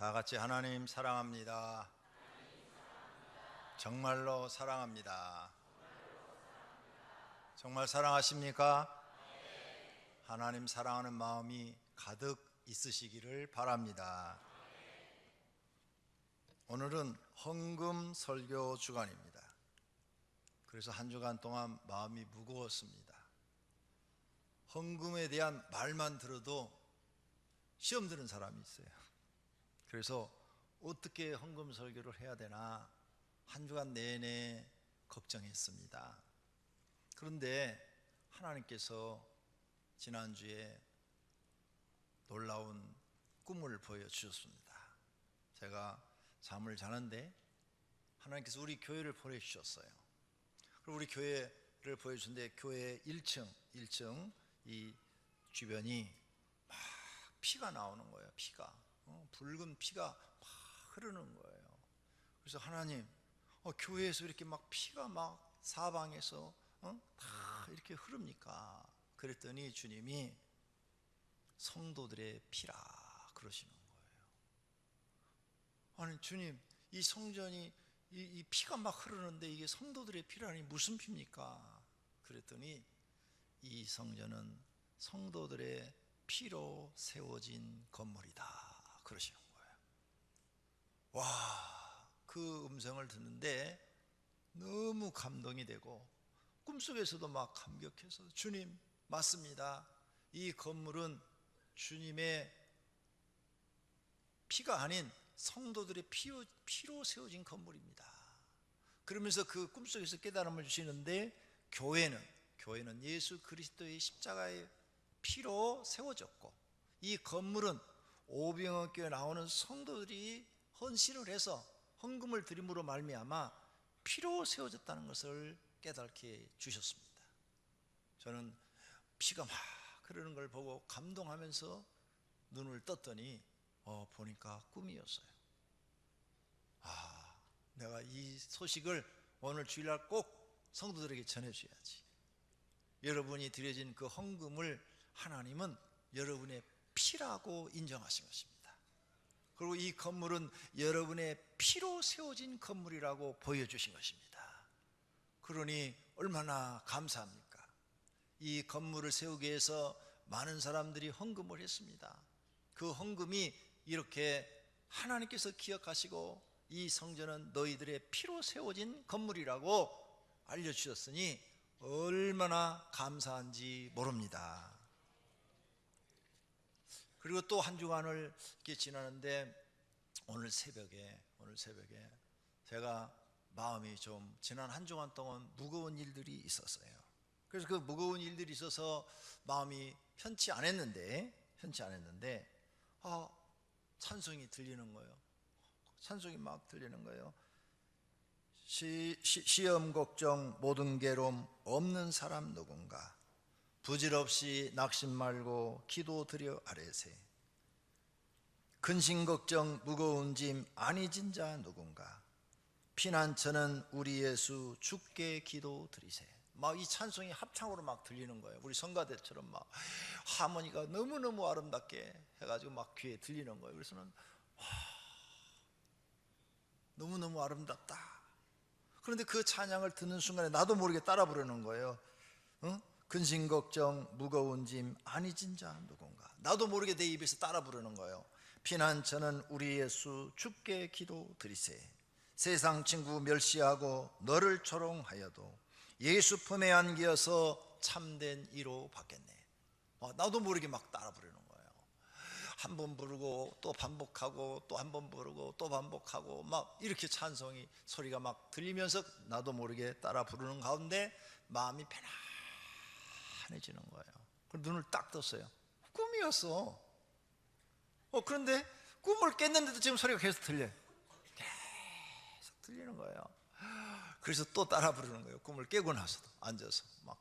다 같이 하나님 사랑합니다. 정말로 사랑합니다. 정말 사랑하십니까? 하나님 사랑하는 마음이 가득 있으시기를 바랍니다. 오늘은 헌금 설교 주간입니다. 그래서 한 주간 동안 마음이 무거웠습니다. 헌금에 대한 말만 들어도 시험 드는 사람이 있어요. 그래서 어떻게 헌금 설교를 해야 되나 한 주간 내내 걱정했습니다. 그런데 하나님께서 지난주에 놀라운 꿈을 보여주셨습니다. 제가 잠을 자는데 하나님께서 우리 교회를 보내주셨어요. 그리고 우리 교회를 보여주는데 교회 1층 이 주변이 막 피가 나오는 거예요. 피가 붉은 피가 막 흐르는 거예요. 그래서 하나님, 교회에서 이렇게 막 피가 막 사방에서 다 이렇게 흐릅니까? 그랬더니 주님이 성도들의 피라 그러시는 거예요. 아니 주님, 이 성전이 이 피가 막 흐르는데 이게 성도들의 피라니 무슨 피입니까? 그랬더니 이 성전은 성도들의 피로 세워진 건물이다 그러시는 거예요. 와, 그 음성을 듣는데 너무 감동이 되고 꿈속에서도 막 감격해서 주님 맞습니다. 이 건물은 주님의 피가 아닌 성도들의 피로 세워진 건물입니다. 그러면서 그 꿈속에서 깨달음을 주시는데 교회는 예수 그리스도의 십자가의 피로 세워졌고 이 건물은 오병헌교회 나오는 성도들이 헌신을 해서 헌금을 드림으로 말미암아 피로 세워졌다는 것을 깨닫게 주셨습니다. 저는 피가 막 흐르는 걸 보고 감동하면서 눈을 떴더니 보니까 꿈이었어요. 내가 이 소식을 오늘 주일날 꼭 성도들에게 전해줘야지. 여러분이 드려진 그 헌금을 하나님은 여러분의 피라고 인정하신 것입니다. 그리고 이 건물은 여러분의 피로 세워진 건물이라고 보여주신 것입니다. 그러니 얼마나 감사합니까? 이 건물을 세우기 위해서 많은 사람들이 헌금을 했습니다. 그 헌금이 이렇게 하나님께서 기억하시고 이 성전은 너희들의 피로 세워진 건물이라고 알려주셨으니 얼마나 감사한지 모릅니다. 그리고 또 한 주간을 이렇게 지나는데 오늘 새벽에 제가 마음이 좀 지난 한 주간 동안 무거운 일들이 있었어요. 그래서 그 무거운 일들이 있어서 마음이 편치 않았는데 찬송이 들리는 거예요. 찬송이 막 들리는 거예요. 시험 걱정 모든 괴로움 없는 사람 누군가, 부질없이 낙심 말고 기도 드려 아뢰세. 근심 걱정 무거운 짐 아니 진 자 누군가, 피난처는 우리 예수 주께 기도 드리세. 막 이 찬송이 합창으로 막 들리는 거예요. 우리 성가대처럼 막 하모니가 너무너무 아름답게 해가지고 막 귀에 들리는 거예요. 그래서는 너무너무 아름답다. 그런데 그 찬양을 듣는 순간에 나도 모르게 따라 부르는 거예요. 근심 걱정 무거운 짐 아니 진 자 누군가. 나도 모르게 내 입에서 따라 부르는 거예요. 피난처는 우리 예수 주께 기도 드리세. 세상 친구 멸시하고 너를 조롱하여도 예수 품에 안기어서 참된 이로 받겠네. 나도 모르게 막 따라 부르는 거예요. 한 번 부르고 또 반복하고 또 한 번 부르고 또 반복하고 막 이렇게 찬송이 소리가 막 들리면서 나도 모르게 따라 부르는 가운데 마음이 편안해지는 거예요. 그래서 눈을 딱 떴어요. 꿈이었어. 그런데 꿈을 깼는데도 지금 소리가 계속 들려요. 계속 들리는 거예요. 그래서 또 따라 부르는 거예요. 꿈을 깨고 나서도 앉아서 막.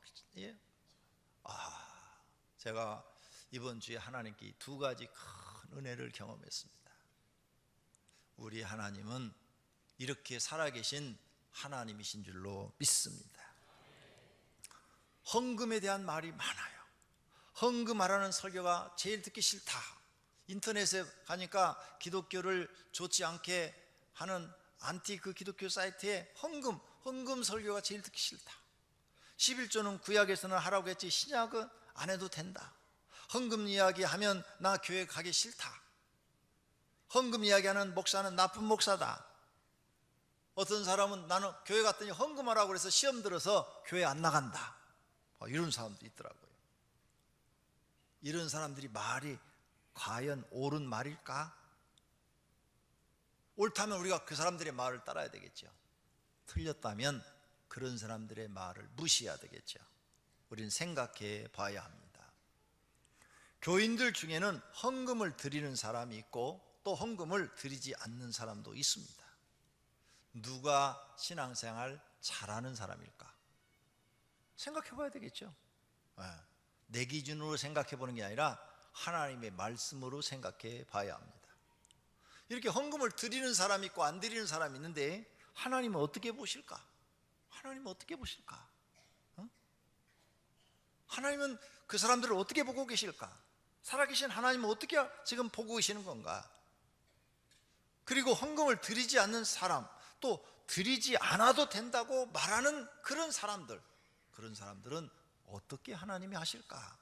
제가 이번 주에 하나님께 두 가지 큰 은혜를 경험했습니다. 우리 하나님은 이렇게 살아계신 하나님이신 줄로 믿습니다. 헌금에 대한 말이 많아요. 헌금하라는 설교가 제일 듣기 싫다, 인터넷에 가니까 기독교를 좋지 않게 하는 안티 그 기독교 사이트에 헌금 설교가 제일 듣기 싫다. 11조는 구약에서는 하라고 했지 신약은 안 해도 된다. 헌금 이야기하면 나 교회 가기 싫다. 헌금 이야기하는 목사는 나쁜 목사다. 어떤 사람은 나는 교회 갔더니 헌금하라고 그래서 시험 들어서 교회 안 나간다. 이런 사람도 있더라고요. 이런 사람들이 말이 과연 옳은 말일까? 옳다면 우리가 그 사람들의 말을 따라야 되겠죠. 틀렸다면 그런 사람들의 말을 무시해야 되겠죠. 우리는 생각해 봐야 합니다. 교인들 중에는 헌금을 드리는 사람이 있고 또 헌금을 드리지 않는 사람도 있습니다. 누가 신앙생활 잘하는 사람일까? 생각해 봐야 되겠죠. 내 기준으로 생각해 보는 게 아니라 하나님의 말씀으로 생각해 봐야 합니다. 이렇게 헌금을 드리는 사람이 있고 안 드리는 사람이 있는데 하나님은 어떻게 보실까? 하나님은 어떻게 보실까? 하나님은 그 사람들을 어떻게 보고 계실까? 살아계신 하나님은 어떻게 지금 보고 계시는 건가? 그리고 헌금을 드리지 않는 사람, 또 드리지 않아도 된다고 말하는 그런 사람들은 어떻게 하나님이 하실까?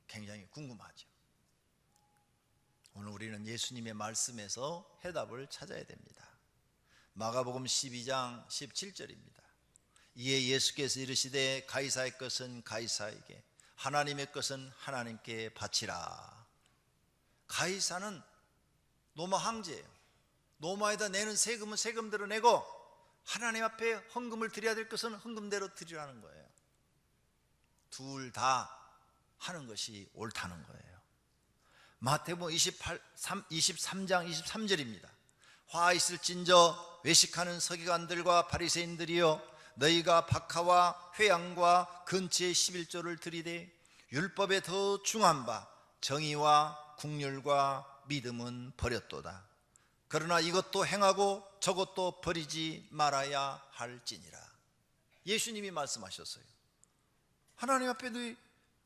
굉장히 궁금하죠. 오늘 우리는 예수님의 말씀에서 해답을 찾아야 됩니다. 마가복음 12장 17절입니다. 이에 예수께서 이르시되 가이사의 것은 가이사에게, 하나님의 것은 하나님께 바치라. 가이사는 로마 황제예요. 로마에다 내는 세금은 세금대로 내고 하나님 앞에 헌금을 드려야 될 것은 헌금대로 드리라는 거예요. 둘 다 하는 것이 옳다는 거예요. 마태복음 23장 23절입니다. 화 있을진저 외식하는 서기관들과 바리새인들이여, 너희가 박하와 회양과 근처의 11조를 드리되 율법에 더 중한 바 정의와 국률과 믿음은 버렸도다. 그러나 이것도 행하고 저것도 버리지 말아야 할지니라. 예수님이 말씀하셨어요. 하나님 앞에 너희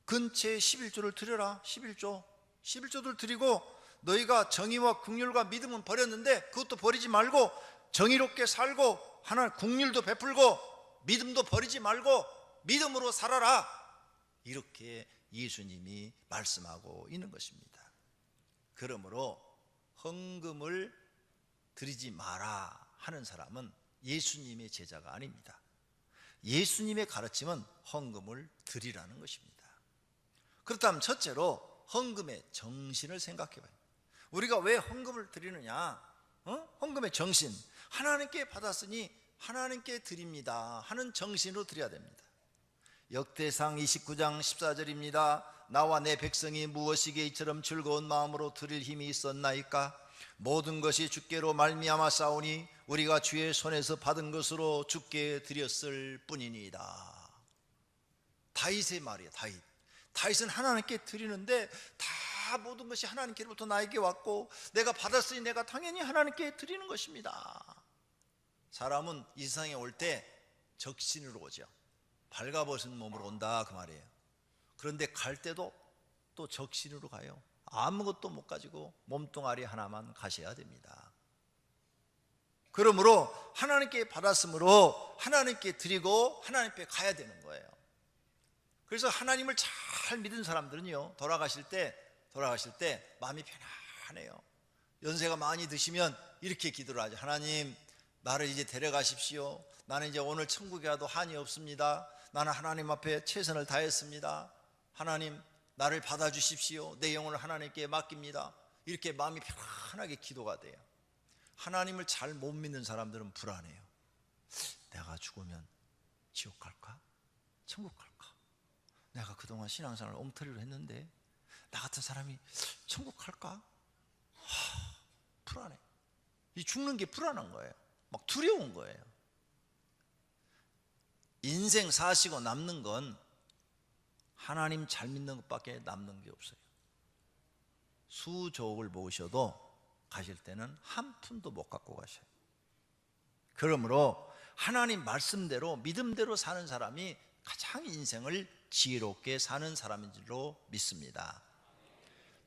근처에 11조를 드려라. 11조를 드리고 너희가 정의와 국률과 믿음은 버렸는데 그것도 버리지 말고 정의롭게 살고 하나 국률도 베풀고 믿음도 버리지 말고 믿음으로 살아라. 이렇게 예수님이 말씀하고 있는 것입니다. 그러므로 헌금을 드리지 마라 하는 사람은 예수님의 제자가 아닙니다. 예수님의 가르침은 헌금을 드리라는 것입니다. 그렇다면 첫째로 헌금의 정신을 생각해 봐요. 우리가 왜 헌금을 드리느냐? 헌금의 정신, 하나님께 받았으니 하나님께 드립니다 하는 정신으로 드려야 됩니다. 역대상 29장 14절입니다. 나와 내 백성이 무엇이기에 이처럼 즐거운 마음으로 드릴 힘이 있었나이까? 모든 것이 주께로 말미암아 싸우니 우리가 주의 손에서 받은 것으로 주께 드렸을 뿐이니이다. 다윗의 말이에요. 다윗은 하나님께 드리는데 다 모든 것이 하나님께로부터 나에게 왔고 내가 받았으니 내가 당연히 하나님께 드리는 것입니다. 사람은 이 세상에 올 때 적신으로 오죠. 발가벗은 몸으로 온다 그 말이에요. 그런데 갈 때도 또 적신으로 가요. 아무것도 못 가지고 몸뚱아리 하나만 가셔야 됩니다. 그러므로 하나님께 받았으므로 하나님께 드리고 하나님 앞에 가야 되는 거예요. 그래서 하나님을 잘 믿은 사람들은요, 돌아가실 때 마음이 편안해요. 연세가 많이 드시면 이렇게 기도를 하죠. 하나님, 나를 이제 데려가십시오. 나는 이제 오늘 천국에 가도 한이 없습니다. 나는 하나님 앞에 최선을 다했습니다. 하나님, 나를 받아주십시오. 내 영혼을 하나님께 맡깁니다. 이렇게 마음이 편안하게 기도가 돼요. 하나님을 잘 못 믿는 사람들은 불안해요. 내가 죽으면 지옥 갈까? 천국 갈까? 내가 그동안 신앙생활을 엉터리로 했는데 나 같은 사람이 천국 갈까? 불안해. 이 죽는 게 불안한 거예요. 막 두려운 거예요. 인생 사시고 남는 건 하나님 잘 믿는 것밖에 남는 게 없어요. 수조옥을 모으셔도 가실 때는 한 푼도 못 갖고 가셔요. 그러므로 하나님 말씀대로 믿음대로 사는 사람이 가장 인생을 지혜롭게 사는 사람인 줄로 믿습니다.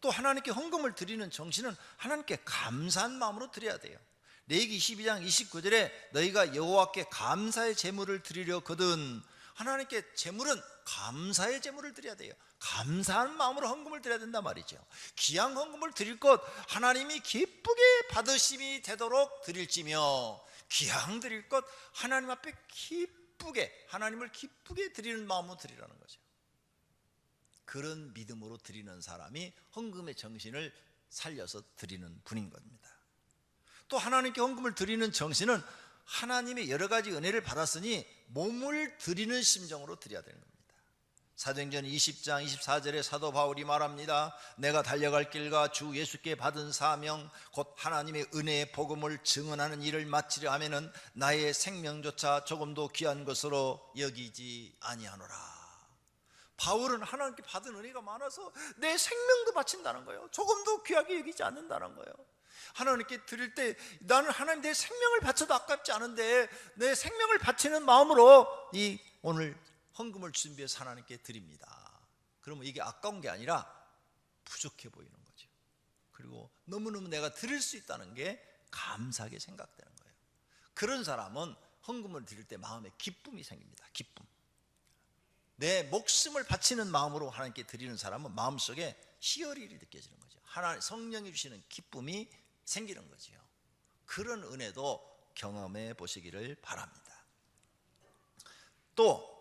또 하나님께 헌금을 드리는 정신은 하나님께 감사한 마음으로 드려야 돼요. 레위기 22장 29절에 너희가 여호와께 감사의 제물을 드리려거든. 하나님께 제물은 감사의 제물을 드려야 돼요. 감사한 마음으로 헌금을 드려야 된단 말이죠. 귀한 헌금을 드릴 것 하나님이 기쁘게 받으심이 되도록 드릴지며, 귀양 드릴 것 하나님 앞에 기쁘게, 하나님을 기쁘게 드리는 마음으로 드리라는 거죠. 그런 믿음으로 드리는 사람이 헌금의 정신을 살려서 드리는 분인 겁니다. 또 하나님께 헌금을 드리는 정신은 하나님의 여러 가지 은혜를 받았으니 몸을 드리는 심정으로 드려야 되는 겁니다. 사도행전 20장 24절에 사도 바울이 말합니다. 내가 달려갈 길과 주 예수께 받은 사명 곧 하나님의 은혜의 복음을 증언하는 일을 마치려 하면은 나의 생명조차 조금도 귀한 것으로 여기지 아니하노라. 바울은 하나님께 받은 은혜가 많아서 내 생명도 바친다는 거예요. 조금도 귀하게 여기지 않는다는 거예요. 하나님께 드릴 때 나는 하나님 내 생명을 바쳐도 아깝지 않은데 내 생명을 바치는 마음으로 이 오늘 헌금을 준비해서 하나님께 드립니다. 그러면 이게 아까운 게 아니라 부족해 보이는 거죠. 그리고 너무너무 내가 드릴 수 있다는 게 감사하게 생각되는 거예요. 그런 사람은 헌금을 드릴 때 마음에 기쁨이 생깁니다. 기쁨. 내 목숨을 바치는 마음으로 하나님께 드리는 사람은 마음속에 희열이 느껴지는 거죠. 하나님 성령이 주시는 기쁨이 생기는 거죠. 그런 은혜도 경험해 보시기를 바랍니다. 또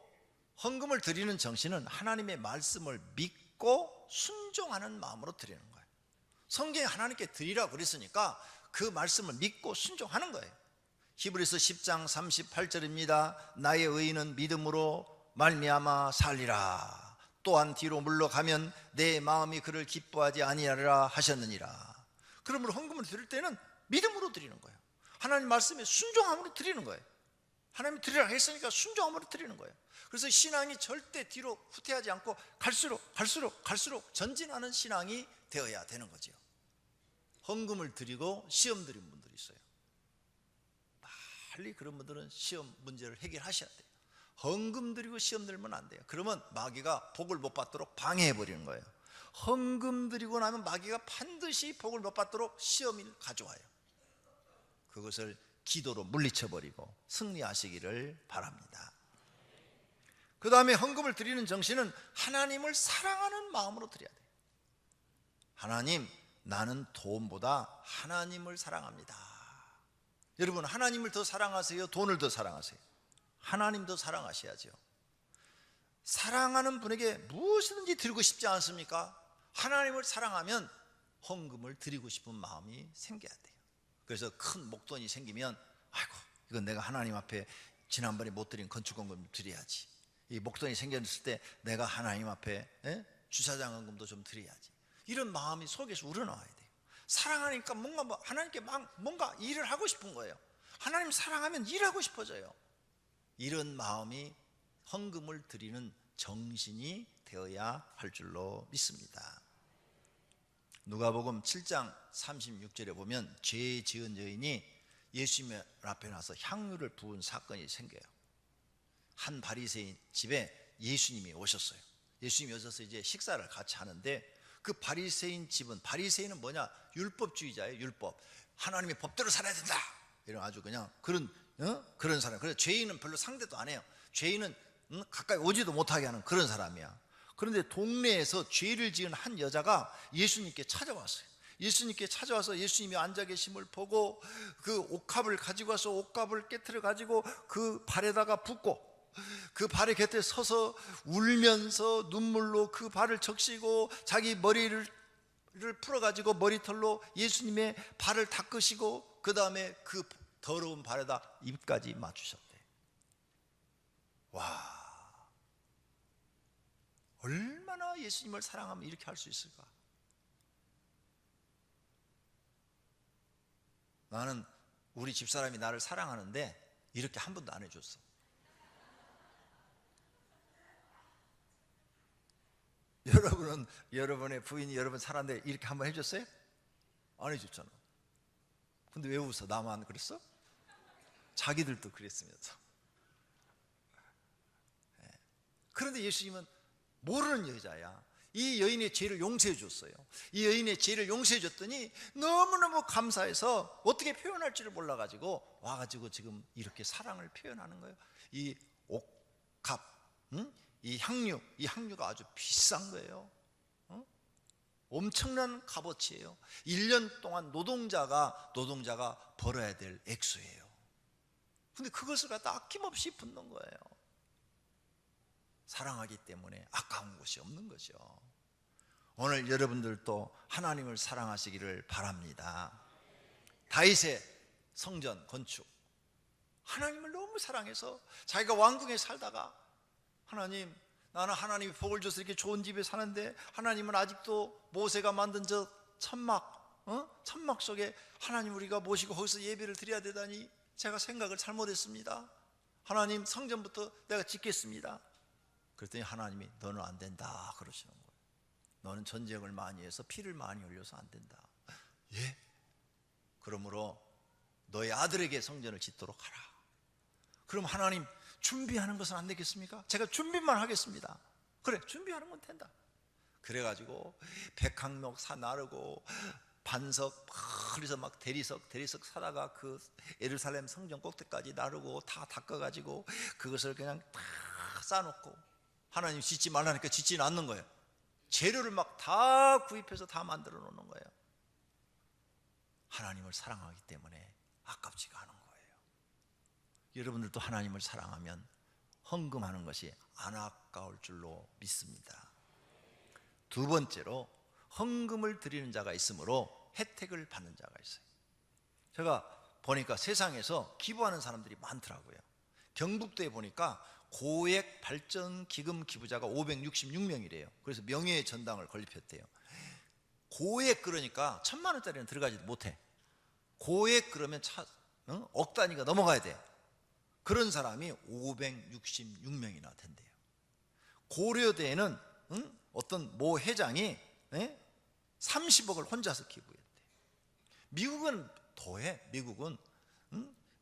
헌금을 드리는 정신은 하나님의 말씀을 믿고 순종하는 마음으로 드리는 거예요. 성경에 하나님께 드리라고 그랬으니까 그 말씀을 믿고 순종하는 거예요. 히브리서 10장 38절입니다. 나의 의인은 믿음으로 말미암아 살리라. 또한 뒤로 물러가면 내 마음이 그를 기뻐하지 아니하리라 하셨느니라. 그러므로 헌금을 드릴 때는 믿음으로 드리는 거예요. 하나님 말씀에 순종함으로 드리는 거예요. 하나님이 드리라 했으니까 순종함으로 드리는 거예요. 그래서 신앙이 절대 뒤로 후퇴하지 않고 갈수록 전진하는 신앙이 되어야 되는 거죠. 헌금을 드리고 시험 드린 분들이 있어요. 빨리 그런 분들은 시험 문제를 해결하셔야 돼요. 헌금 드리고 시험 들면 안 돼요. 그러면 마귀가 복을 못 받도록 방해해 버리는 거예요. 헌금 드리고 나면 마귀가 반드시 복을 못 받도록 시험을 가져와요. 그것을 기도로 물리쳐 버리고 승리하시기를 바랍니다. 그 다음에 헌금을 드리는 정신은 하나님을 사랑하는 마음으로 드려야 돼요. 하나님, 나는 돈보다 하나님을 사랑합니다. 여러분, 하나님을 더 사랑하세요? 돈을 더 사랑하세요? 하나님 더 사랑하셔야죠. 사랑하는 분에게 무엇이든지 드리고 싶지 않습니까? 하나님을 사랑하면 헌금을 드리고 싶은 마음이 생겨야 돼요. 그래서 큰 목돈이 생기면 아이고, 이건 내가 하나님 앞에 지난번에 못 드린 건축헌금 드려야지. 이 목돈이 생겼을 때 내가 하나님 앞에 주차장 헌금도 좀 드려야지. 이런 마음이 속에서 우러나와야 돼요. 사랑하니까 뭔가 하나님께 뭔가 일을 하고 싶은 거예요. 하나님 사랑하면 일하고 싶어져요. 이런 마음이 헌금을 드리는 정신이 되어야 할 줄로 믿습니다. 누가복음 7장 36절에 보면 죄 지은 여인이 예수님 앞에 나서 향유를 부은 사건이 생겨요. 한 바리새인 집에 예수님이 오셨어요. 예수님이 오셔서 이제 식사를 같이 하는데 그 바리새인 집은, 바리새인은 뭐냐? 율법주의자예요. 율법. 하나님의 법대로 살아야 된다. 이런 아주 그냥 그런 사람. 그래서 죄인은 별로 상대도 안 해요. 죄인은 가까이 오지도 못하게 하는 그런 사람이야. 그런데 동네에서 죄를 지은 한 여자가 예수님께 찾아왔어요. 예수님께 찾아와서 예수님이 앉아 계심을 보고 그 옥합을 가지고 와서 옥합을 깨트려 가지고 그 발에다가 붓고 그 발의 곁에 서서 울면서 눈물로 그 발을 적시고 자기 머리를 풀어가지고 머리털로 예수님의 발을 닦으시고 그 다음에 그 더러운 발에다 입까지 맞추셨대. 와, 얼마나 예수님을 사랑하면 이렇게 할 수 있을까? 나는 우리 집사람이 나를 사랑하는데 이렇게 한 번도 안 해줬어. 여러분은 여러분의 부인이 여러분 사랑하는데 이렇게 한 번 해줬어요? 안 해줬잖아. 근데 왜 웃어? 나만 그랬어? 자기들도 그랬으면서. 그런데 예수님은 모르는 여자야. 이 여인의 죄를 용서해 줬어요. 이 여인의 죄를 용서해 줬더니 너무너무 감사해서 어떻게 표현할지를 몰라가지고 와가지고 지금 이렇게 사랑을 표현하는 거예요. 이 옥합, 이 향유가 아주 비싼 거예요. 엄청난 값어치예요. 1년 동안 노동자가 벌어야 될 액수예요. 근데 그것을 갖다 아낌없이 붓는 거예요. 사랑하기 때문에 아까운 것이 없는 거죠. 오늘 여러분들도 하나님을 사랑하시기를 바랍니다. 다윗의 성전 건축, 하나님을 너무 사랑해서 자기가 왕궁에 살다가 하나님, 나는 하나님이 복을 줘서 이렇게 좋은 집에 사는데 하나님은 아직도 모세가 만든 저 천막 속에 하나님 우리가 모시고 거기서 예배를 드려야 되다니 제가 생각을 잘못했습니다. 하나님 성전부터 내가 짓겠습니다. 그랬더니 하나님이 너는 안 된다 그러시는 거예요. 너는 전쟁을 많이 해서 피를 많이 흘려서 안 된다. 예? 그러므로 너의 아들에게 성전을 짓도록 하라. 그럼 하나님 준비하는 것은 안 되겠습니까? 제가 준비만 하겠습니다. 그래, 준비하는 건 된다. 그래가지고 백항목 사 나르고 반석, 그래서 막 대리석 사다가 그 예루살렘 성전 꼭대기까지 나르고 다 닦아가지고 그것을 그냥 다 쌓아놓고 하나님 짓지 말라니까 짓지는 않는 거예요. 재료를 막 다 구입해서 다 만들어 놓는 거예요. 하나님을 사랑하기 때문에 아깝지가 않은 거예요. 여러분들도 하나님을 사랑하면 헌금하는 것이 안 아까울 줄로 믿습니다. 두 번째로 헌금을 드리는 자가 있으므로 혜택을 받는 자가 있어요. 제가 보니까 세상에서 기부하는 사람들이 많더라고요. 경북도에 보니까 고액 발전 기금 기부자가 566명이래요. 그래서 명예의 전당을 건립했대요. 고액 그러니까 1,000만 원짜리는 들어가지도 못해. 고액 그러면 억 단위가 넘어가야 돼. 그런 사람이 566명이나 된대요. 고려대에는 어떤 모 회장이 30억을 혼자서 기부했대. 미국은 더해.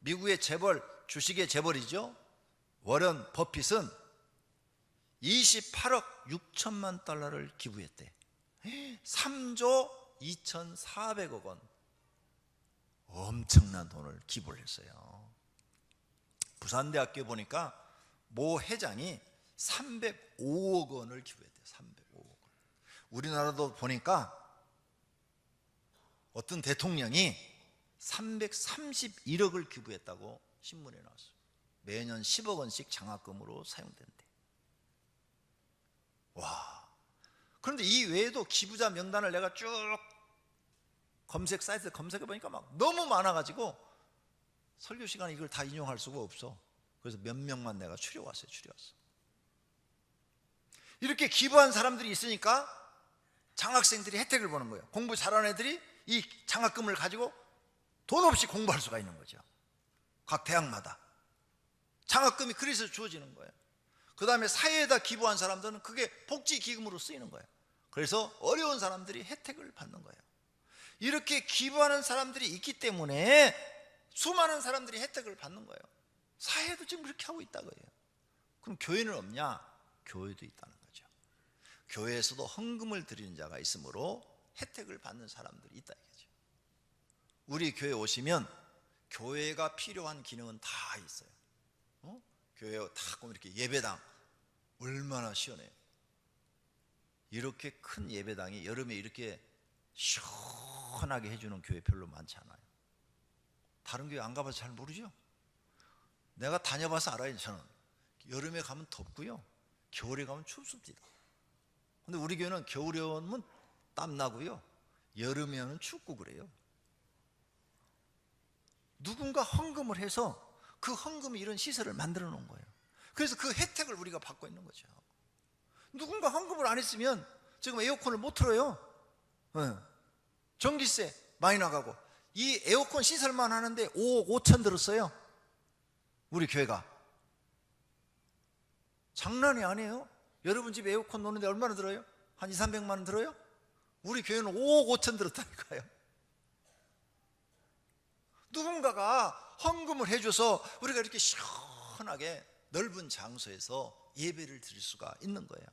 미국의 재벌, 주식의 재벌이죠. 워런 버핏은 28억 6천만 달러를 기부했대. 3조 2,400억 원, 엄청난 돈을 기부를 했어요. 부산대학교에 보니까 모 회장이 305억 원을 기부했대요. 305억 원. 우리나라도 보니까 어떤 대통령이 331억을 기부했다고 신문에 나왔어요. 매년 10억 원씩 장학금으로 사용된대. 와. 그런데 이 외에도 기부자 명단을 내가 쭉 검색 사이트에 검색해 보니까 막 너무 많아가지고 설교 시간에 이걸 다 인용할 수가 없어. 그래서 몇 명만 내가 추려왔어요. 이렇게 기부한 사람들이 있으니까 장학생들이 혜택을 보는 거예요. 공부 잘하는 애들이 이 장학금을 가지고 돈 없이 공부할 수가 있는 거죠. 각 대학마다 장학금이 그래서 주어지는 거예요. 그 다음에 사회에다 기부한 사람들은 그게 복지기금으로 쓰이는 거예요. 그래서 어려운 사람들이 혜택을 받는 거예요. 이렇게 기부하는 사람들이 있기 때문에 수많은 사람들이 혜택을 받는 거예요. 사회도 지금 그렇게 하고 있다 거예요. 그럼 교회는 없냐? 교회도 있다는 거죠. 교회에서도 헌금을 드리는 자가 있으므로 혜택을 받는 사람들이 있다 이거죠. 우리 교회 오시면 교회가 필요한 기능은 다 있어요. 교회에 다 보면 이렇게 예배당 얼마나 시원해요. 이렇게 큰 예배당이 여름에 이렇게 시원하게 해주는 교회 별로 많지 않아요. 다른 교회 안 가봐서 잘 모르죠. 내가 다녀봐서 알아요. 저는 여름에 가면 덥고요, 겨울에 가면 춥습니다. 근데 우리 교회는 겨울에 오면 땀나고요, 여름에 오면 춥고 그래요. 누군가 헌금을 해서 그 헌금이 이런 시설을 만들어 놓은 거예요. 그래서 그 혜택을 우리가 받고 있는 거죠. 누군가 헌금을 안 했으면 지금 에어컨을 못 틀어요. 전기세 많이 나가고. 이 에어컨 시설만 하는데 5억 5천 들었어요. 우리 교회가. 장난이 아니에요. 여러분 집 에어컨 놓는데 얼마나 들어요? 한 2, 300만 원 들어요? 우리 교회는 5억 5천 들었다니까요. 누군가가 헌금을 해줘서 우리가 이렇게 시원하게 넓은 장소에서 예배를 드릴 수가 있는 거예요.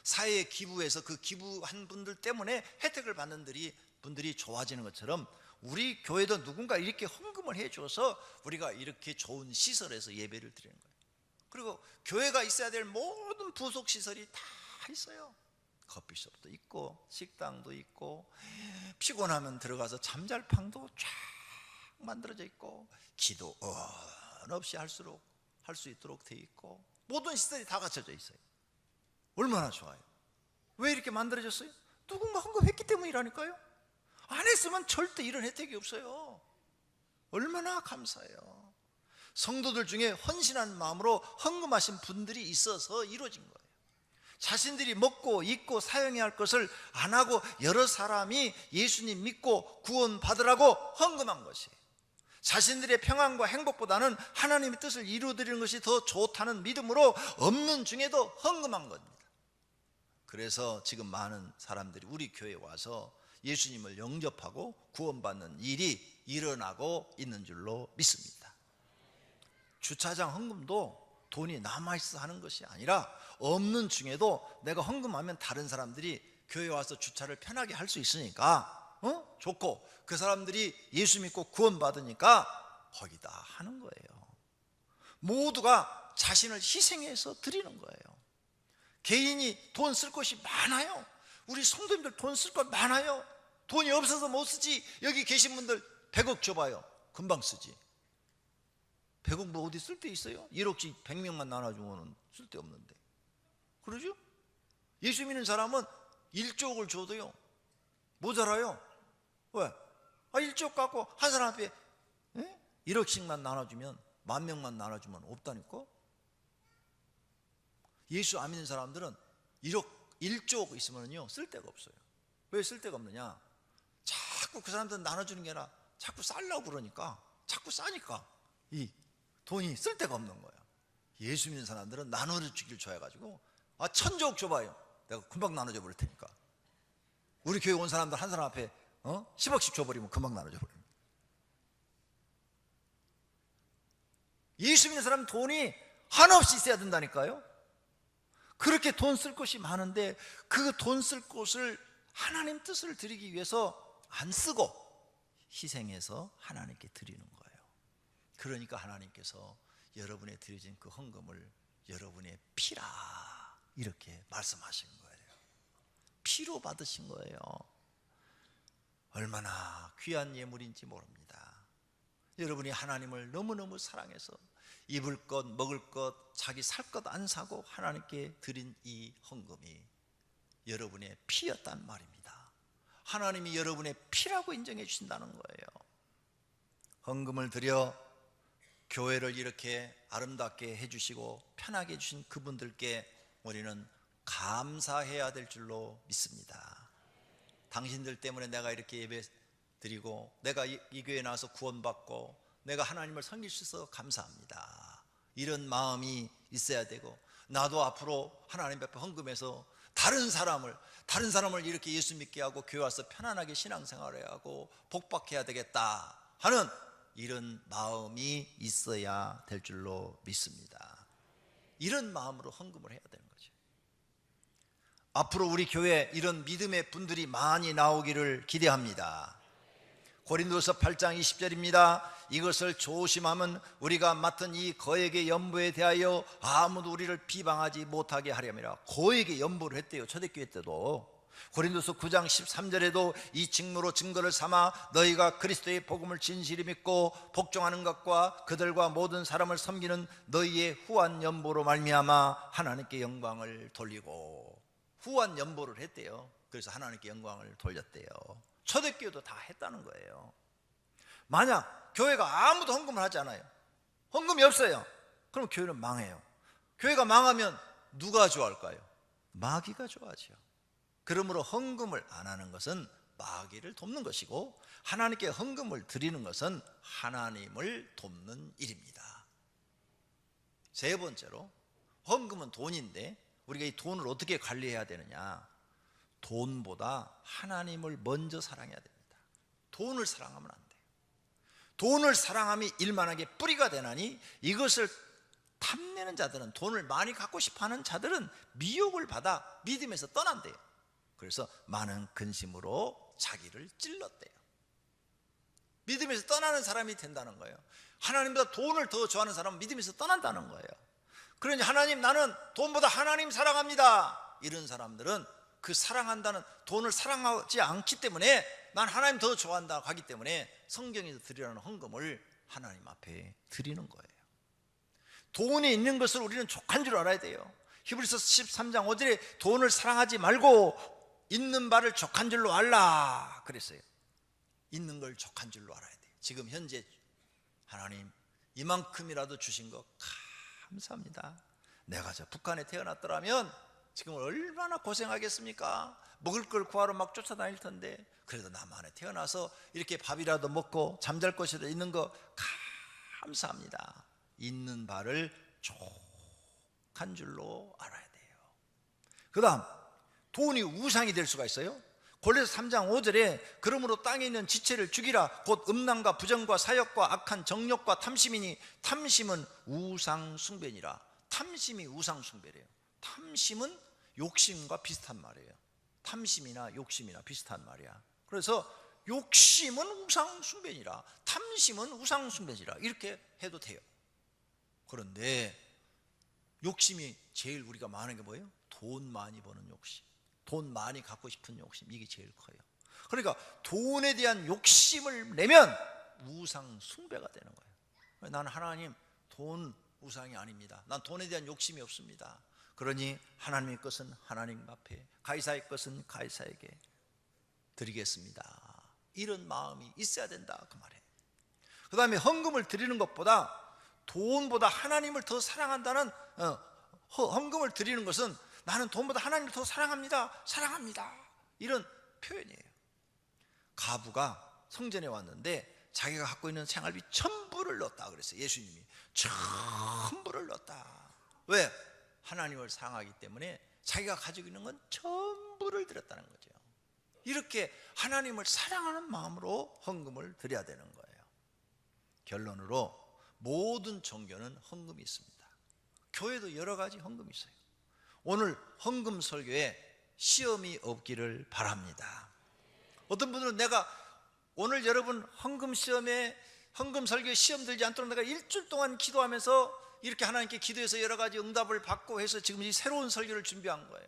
사회에 기부해서 그 기부한 분들 때문에 혜택을 받는 분들이 좋아지는 것처럼 우리 교회도 누군가 이렇게 헌금을 해줘서 우리가 이렇게 좋은 시설에서 예배를 드리는 거예요. 그리고 교회가 있어야 될 모든 부속 시설이 다 있어요. 커피숍도 있고 식당도 있고 피곤하면 들어가서 잠잘 방도 쫙 만들어져 있고 기도 없이 할 수 있도록 돼 있고 모든 시설이 다 갖춰져 있어요. 얼마나 좋아요. 왜 이렇게 만들어졌어요? 누군가 헌금했기 때문이라니까요. 안 했으면 절대 이런 혜택이 없어요. 얼마나 감사해요. 성도들 중에 헌신한 마음으로 헌금하신 분들이 있어서 이루어진 거예요. 자신들이 먹고 입고 사용해야 할 것을 안 하고 여러 사람이 예수님 믿고 구원 받으라고 헌금한 것이에요. 자신들의 평안과 행복보다는 하나님의 뜻을 이루어드리는 것이 더 좋다는 믿음으로 없는 중에도 헌금한 겁니다. 그래서 지금 많은 사람들이 우리 교회에 와서 예수님을 영접하고 구원받는 일이 일어나고 있는 줄로 믿습니다. 주차장 헌금도 돈이 남아있어 하는 것이 아니라 없는 중에도 내가 헌금하면 다른 사람들이 교회에 와서 주차를 편하게 할 수 있으니까 좋고 그 사람들이 예수 믿고 구원받으니까 거기다 하는 거예요. 모두가 자신을 희생해서 드리는 거예요. 개인이 돈 쓸 것이 많아요. 우리 성도님들 돈 쓸 것 많아요. 돈이 없어서 못 쓰지. 여기 계신 분들 100억 줘봐요. 금방 쓰지. 100억 뭐 어디 쓸 데 있어요? 1억씩 100명만 나눠주면 쓸 데 없는데. 그러죠? 예수 믿는 사람은 1조억을 줘도요 모자라요. 왜? 1조억 갖고 한 사람 앞에 1억씩만 나눠주면 10,000명만 나눠주면 없다니까. 예수 안 믿는 사람들은 1조억 있으면요 쓸 데가 없어요. 왜 쓸 데가 없느냐? 자꾸 그 사람들은 나눠주는 게 아니라 자꾸 쌀려고 그러니까, 자꾸 싸니까 이 돈이 쓸 데가 없는 거예요. 예수 믿는 사람들은 나눠주길 좋아해가지고 1,000조억 줘봐요. 내가 금방 나눠줘 버릴 테니까. 우리 교회 온 사람들 한 사람 앞에 10억씩 줘버리면 금방 나눠줘 버립니다. 예수 믿는 사람은 돈이 한없이 있어야 된다니까요. 그렇게 돈 쓸 것이 많은데 그 돈 쓸 곳을 하나님 뜻을 드리기 위해서 안 쓰고 희생해서 하나님께 드리는 거예요. 그러니까 하나님께서 여러분의 드려진 그 헌금을 여러분의 피라 이렇게 말씀하신 거예요. 피로 받으신 거예요. 얼마나 귀한 예물인지 모릅니다. 여러분이 하나님을 너무너무 사랑해서 입을 것, 먹을 것, 자기 살 것 안 사고 하나님께 드린 이 헌금이 여러분의 피였단 말입니다. 하나님이 여러분의 피라고 인정해 주신다는 거예요. 헌금을 드려 교회를 이렇게 아름답게 해주시고 편하게 해주신 그분들께 우리는 감사해야 될 줄로 믿습니다. 당신들 때문에 내가 이렇게 예배 드리고 내가 이 교회에 나와서 구원받고 내가 하나님을 섬길 수 있어서 감사합니다. 이런 마음이 있어야 되고 나도 앞으로 하나님 앞에 헌금해서 다른 사람을 이렇게 예수 믿게 하고 교회 와서 편안하게 신앙생활을 하고 복받해야 되겠다 하는 이런 마음이 있어야 될 줄로 믿습니다. 이런 마음으로 헌금을 해야 되는 거죠. 앞으로 우리 교회에 이런 믿음의 분들이 많이 나오기를 기대합니다. 고린도서 8장 20절입니다. 이것을 조심하면 우리가 맡은 이 거액의 연보에 대하여 아무도 우리를 비방하지 못하게 하려니라. 거액의 연보를 했대요. 초대교회 때도. 고린도서 9장 13절에도 이 직무로 증거를 삼아 너희가 그리스도의 복음을 진실히 믿고 복종하는 것과 그들과 모든 사람을 섬기는 너희의 후한 연보로 말미암아 하나님께 영광을 돌리고. 후한 연보를 했대요. 그래서 하나님께 영광을 돌렸대요. 초대교회도 다 했다는 거예요. 만약 교회가 아무도 헌금을 하지 않아요, 헌금이 없어요, 그럼 교회는 망해요. 교회가 망하면 누가 좋아할까요? 마귀가 좋아하죠. 그러므로 헌금을 안 하는 것은 마귀를 돕는 것이고 하나님께 헌금을 드리는 것은 하나님을 돕는 일입니다. 세 번째로, 헌금은 돈인데 우리가 이 돈을 어떻게 관리해야 되느냐? 돈보다 하나님을 먼저 사랑해야 됩니다. 돈을 사랑하면 안 돼요. 돈을 사랑함이 일만하게 뿌리가 되나니 이것을 탐내는 자들은, 돈을 많이 갖고 싶어하는 자들은 미혹을 받아 믿음에서 떠난대요. 그래서 많은 근심으로 자기를 찔렀대요. 믿음에서 떠나는 사람이 된다는 거예요. 하나님보다 돈을 더 좋아하는 사람은 믿음에서 떠난다는 거예요. 그러니 하나님, 나는 돈보다 하나님 사랑합니다, 이런 사람들은 그 사랑한다는, 돈을 사랑하지 않기 때문에 난 하나님 더 좋아한다고 하기 때문에 성경에서 드리라는 헌금을 하나님 앞에 드리는 거예요. 돈이 있는 것을 우리는 족한 줄 알아야 돼요. 히브리서 13장 5절에 돈을 사랑하지 말고 있는 바를 족한 줄로 알라 그랬어요. 있는 걸 족한 줄로 알아야 돼요. 지금 현재 하나님 이만큼이라도 주신 거 감사합니다. 내가 저 북한에 태어났더라면 지금 얼마나 고생하겠습니까? 먹을 걸 구하러 막 쫓아다닐 텐데, 그래도 남한에 태어나서 이렇게 밥이라도 먹고 잠잘 곳이라도 있는 거 감사합니다. 있는 바를 족한 줄로 알아야 돼요. 그 다음, 돈이 우상이 될 수가 있어요. 골로새 3장 5절에 그러므로 땅에 있는 지체를 죽이라, 곧 음란과 부정과 사욕과 악한 정욕과 탐심이니 탐심은 우상 숭배니라. 탐심이 우상 숭배래요. 탐심은 욕심과 비슷한 말이에요. 탐심이나 욕심이나 비슷한 말이야. 그래서 욕심은 우상 숭배니라, 탐심은 우상 숭배니라, 이렇게 해도 돼요. 그런데 욕심이 제일 우리가 많은 게 뭐예요? 돈 많이 버는 욕심, 돈 많이 갖고 싶은 욕심, 이게 제일 커요. 그러니까 돈에 대한 욕심을 내면 우상 숭배가 되는 거예요. 나는 하나님, 돈 우상이 아닙니다. 난 돈에 대한 욕심이 없습니다. 그러니 하나님의 것은 하나님 앞에, 가이사의 것은 가이사에게 드리겠습니다, 이런 마음이 있어야 된다 그 말이에요. 그 다음에 헌금을 드리는 것보다, 돈보다 하나님을 더 사랑한다는, 헌금을 드리는 것은 나는 돈보다 하나님을 더 사랑합니다, 사랑합니다, 이런 표현이에요. 가부가 성전에 왔는데 자기가 갖고 있는 생활비 전부를 넣었다 그랬어요. 예수님이 전부를 넣었다. 왜? 하나님을 사랑하기 때문에 자기가 가지고 있는 건 전부를 드렸다는 거죠. 이렇게 하나님을 사랑하는 마음으로 헌금을 드려야 되는 거예요. 결론으로 모든 종교는 헌금이 있습니다. 교회도 여러 가지 헌금이 있어요. 오늘 헌금 설교에 시험이 없기를 바랍니다. 어떤 분들은 내가 오늘 여러분 헌금 시험에, 헌금 설교에 시험 들지 않도록 내가 일주일 동안 기도하면서 이렇게 하나님께 기도해서 여러 가지 응답을 받고 해서 지금 이 새로운 설교를 준비한 거예요.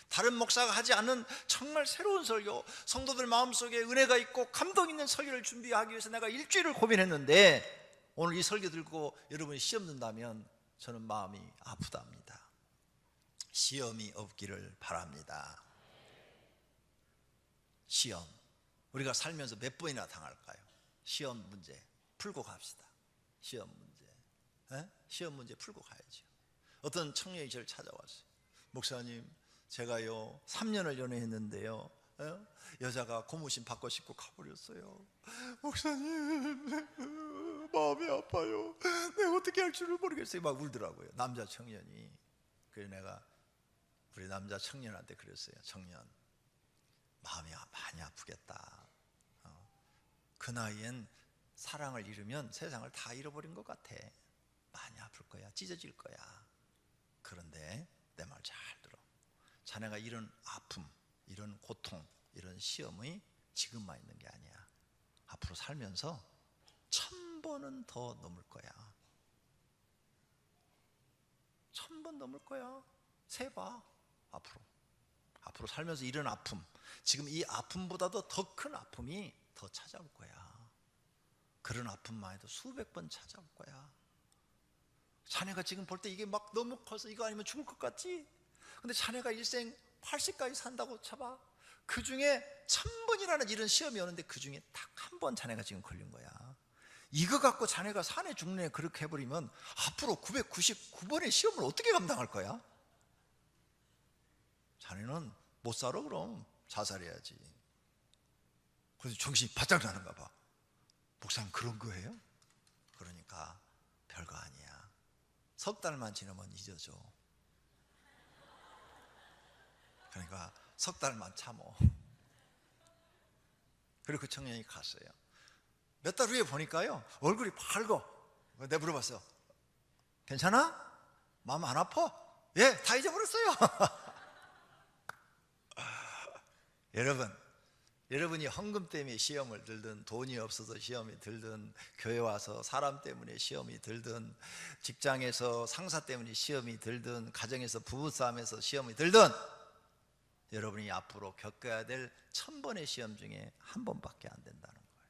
다른 목사가 하지 않은 정말 새로운 설교, 성도들 마음속에 은혜가 있고 감동 있는 설교를 준비하기 위해서 내가 일주일을 고민했는데, 오늘 이 설교 들고 여러분이 시험 든다면 저는 마음이 아프답니다. 시험이 없기를 바랍니다. 시험, 우리가 살면서 몇 번이나 당할까요? 시험 문제 풀고 갑시다. 시험 문제, 시험 문제 풀고 가야죠. 어떤 청년이 저를 찾아왔어요. 목사님, 제가요 3년을 연애했는데요, 여자가 고무신 받고 싶고 가버렸어요. 목사님, 마음이 아파요. 내가 어떻게 할 줄을 모르겠어요. 막 울더라고요, 남자 청년이. 그래서 내가 우리 남자 청년한테 그랬어요. 청년, 마음이 많이 아프겠다. 그 나이엔 사랑을 잃으면 세상을 다 잃어버린 것 같아. 많이 아플 거야, 찢어질 거야. 그런데 내 말 잘 들어. 자네가 이런 아픔, 이런 고통, 이런 시험이 지금만 있는 게 아니야. 앞으로 살면서 1000번은 더 넘을 거야. 1000번 넘을 거야. 세봐. 앞으로 살면서 이런 아픔, 지금 이 아픔보다도 더 큰 아픔이 더 찾아올 거야. 그런 아픔만 해도 수백 번 찾아올 거야. 자네가 지금 볼 때 이게 막 너무 커서 이거 아니면 죽을 것 같지? 근데 자네가 일생 80까지 산다고 쳐봐. 그 중에 1000번이라는 이런 시험이 오는데 그 중에 딱 한 번 자네가 지금 걸린 거야. 이거 갖고 자네가 사내 죽네 그렇게 해버리면 앞으로 999번의 시험을 어떻게 감당할 거야? 자네는 못 살아. 그럼 자살해야지. 그래서 정신이 바짝 나는가 봐. 목사님 그런 거예요? 그러니까 별거 아니야. 석 달만 지나면 잊어져. 그러니까 석 달만 참어. 그리고 그 청년이 갔어요. 몇 달 후에 보니까요 얼굴이 밝어. 내가 물어봤어. 괜찮아? 마음 안 아파? 예, 다 잊어버렸어요. 여러분이 헌금 때문에 시험을 들든, 돈이 없어서 시험이 들든, 교회 와서 사람 때문에 시험이 들든, 직장에서 상사 때문에 시험이 들든, 가정에서 부부싸움에서 시험이 들든, 여러분이 앞으로 겪어야 될 1000번의 시험 중에 한 번밖에 안 된다는 거예요.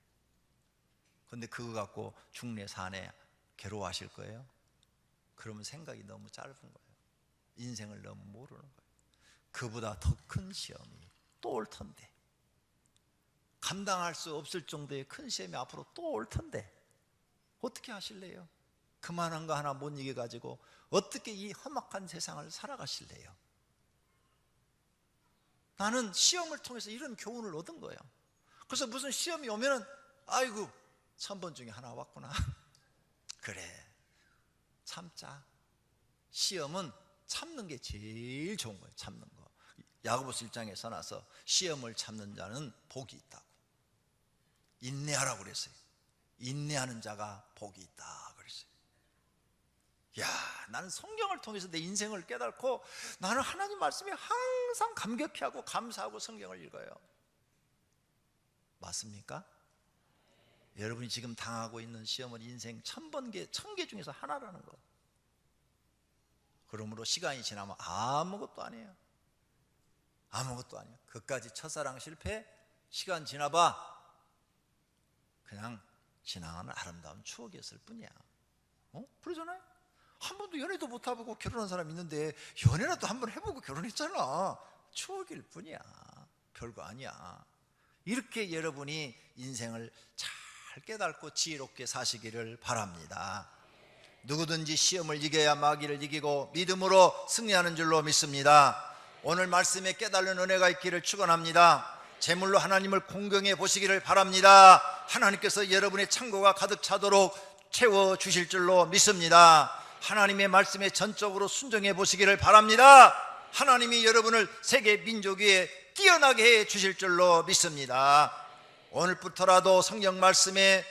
그런데 그거 갖고 중내 산에 괴로워하실 거예요? 그러면 생각이 너무 짧은 거예요. 인생을 너무 모르는 거예요. 그보다 더 큰 시험이 또 올 텐데, 감당할 수 없을 정도의 큰 시험이 앞으로 또 올 텐데 어떻게 하실래요? 그만한 거 하나 못 이겨가지고 어떻게 이 험악한 세상을 살아가실래요? 나는 시험을 통해서 이런 교훈을 얻은 거예요. 그래서 무슨 시험이 오면은 아이고 1000번 중에 하나 왔구나. 그래, 참자. 시험은 참는 게 제일 좋은 거예요. 참는 거. 야고보서 1장에 써놔서 시험을 참는 자는 복이 있다고, 인내하라고 그랬어요. 인내하는 자가 복이 있다 그랬어요. 야, 나는 성경을 통해서 내 인생을 깨닫고 나는 하나님 말씀에 항상 감격해하고 감사하고 성경을 읽어요. 맞습니까? 여러분이 지금 당하고 있는 시험은 인생 1000개 중에서 하나라는 거. 그러므로 시간이 지나면 아무것도 아니에요. 아무것도 아니에요. 그까지 첫사랑 실패, 시간 지나봐 그냥 지나가는 아름다운 추억이었을 뿐이야. 그러잖아요. 한 번도 연애도 못 해보고 결혼한 사람 있는데 연애라도 한 번 해보고 결혼했잖아. 추억일 뿐이야. 별거 아니야. 이렇게 여러분이 인생을 잘 깨닫고 지혜롭게 사시기를 바랍니다. 누구든지 시험을 이겨야 마귀를 이기고 믿음으로 승리하는 줄로 믿습니다. 오늘 말씀에 깨달은 은혜가 있기를 축원합니다. 제물로 하나님을 공경해 보시기를 바랍니다. 하나님께서 여러분의 창고가 가득 차도록 채워주실 줄로 믿습니다. 하나님의 말씀에 전적으로 순종해 보시기를 바랍니다. 하나님이 여러분을 세계 민족 위에 뛰어나게 해 주실 줄로 믿습니다. 오늘부터라도 성경 말씀에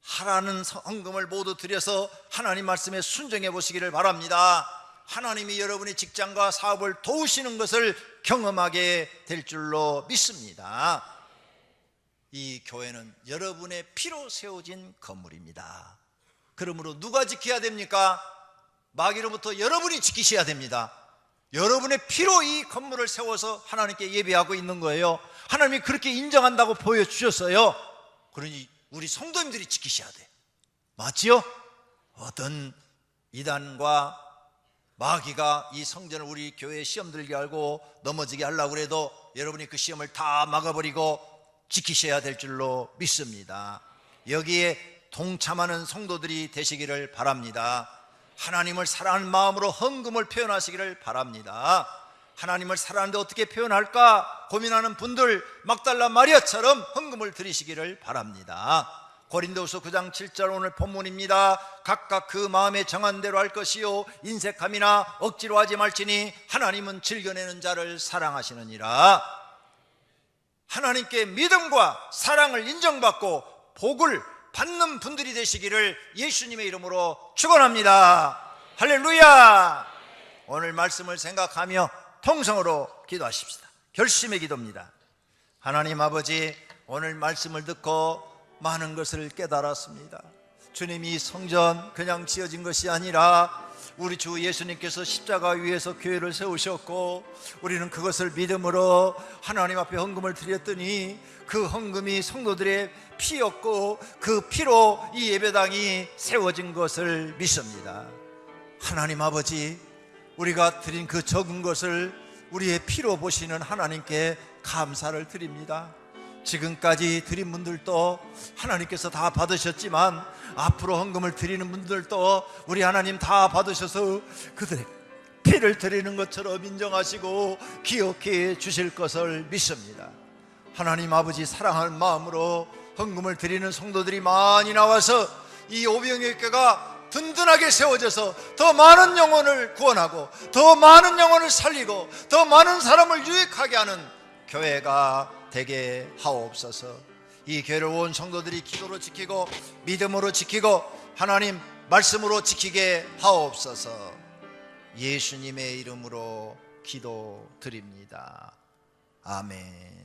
하라는 헌금을 모두 드려서 하나님 말씀에 순종해 보시기를 바랍니다. 하나님이 여러분의 직장과 사업을 도우시는 것을 경험하게 될 줄로 믿습니다. 이 교회는 여러분의 피로 세워진 건물입니다. 그러므로 누가 지켜야 됩니까? 마귀로부터 여러분이 지키셔야 됩니다. 여러분의 피로 이 건물을 세워서 하나님께 예배하고 있는 거예요. 하나님이 그렇게 인정한다고 보여주셨어요. 그러니 우리 성도님들이 지키셔야 돼. 맞지요? 어떤 이단과 마귀가 이 성전을 우리 교회에 시험 들게 하고 넘어지게 하려고 해도 여러분이 그 시험을 다 막아버리고 지키셔야 될 줄로 믿습니다. 여기에 동참하는 성도들이 되시기를 바랍니다. 하나님을 사랑하는 마음으로 헌금을 표현하시기를 바랍니다. 하나님을 사랑하는데 어떻게 표현할까 고민하는 분들 막달라 마리아처럼 헌금을 드리시기를 바랍니다. 고린도후서 9장 7절 오늘 본문입니다. 각각 그 마음에 정한 대로 할 것이요 인색함이나 억지로 하지 말지니 하나님은 즐겨내는 자를 사랑하시느니라. 하나님께 믿음과 사랑을 인정받고 복을 받는 분들이 되시기를 예수님의 이름으로 축원합니다. 할렐루야. 오늘 말씀을 생각하며 통성으로 기도하십시다. 결심의 기도입니다. 하나님 아버지, 오늘 말씀을 듣고 많은 것을 깨달았습니다. 주님이 성전 그냥 지어진 것이 아니라 우리 주 예수님께서 십자가 위에서 교회를 세우셨고 우리는 그것을 믿음으로 하나님 앞에 헌금을 드렸더니 그 헌금이 성도들의 피였고 그 피로 이 예배당이 세워진 것을 믿습니다. 하나님 아버지, 우리가 드린 그 적은 것을 우리의 피로 보시는 하나님께 감사를 드립니다. 지금까지 드린 분들도 하나님께서 다 받으셨지만 앞으로 헌금을 드리는 분들도 우리 하나님 다 받으셔서 그들의 피를 드리는 것처럼 인정하시고 기억해 주실 것을 믿습니다. 하나님 아버지, 사랑하는 마음으로 헌금을 드리는 성도들이 많이 나와서 이 오병이교회가 든든하게 세워져서 더 많은 영혼을 구원하고 더 많은 영혼을 살리고 더 많은 사람을 유익하게 하는 교회가 되게 하옵소서. 이 교회를 온 성도들이 기도로 지키고 믿음으로 지키고 하나님 말씀으로 지키게 하옵소서. 예수님의 이름으로 기도드립니다. 아멘.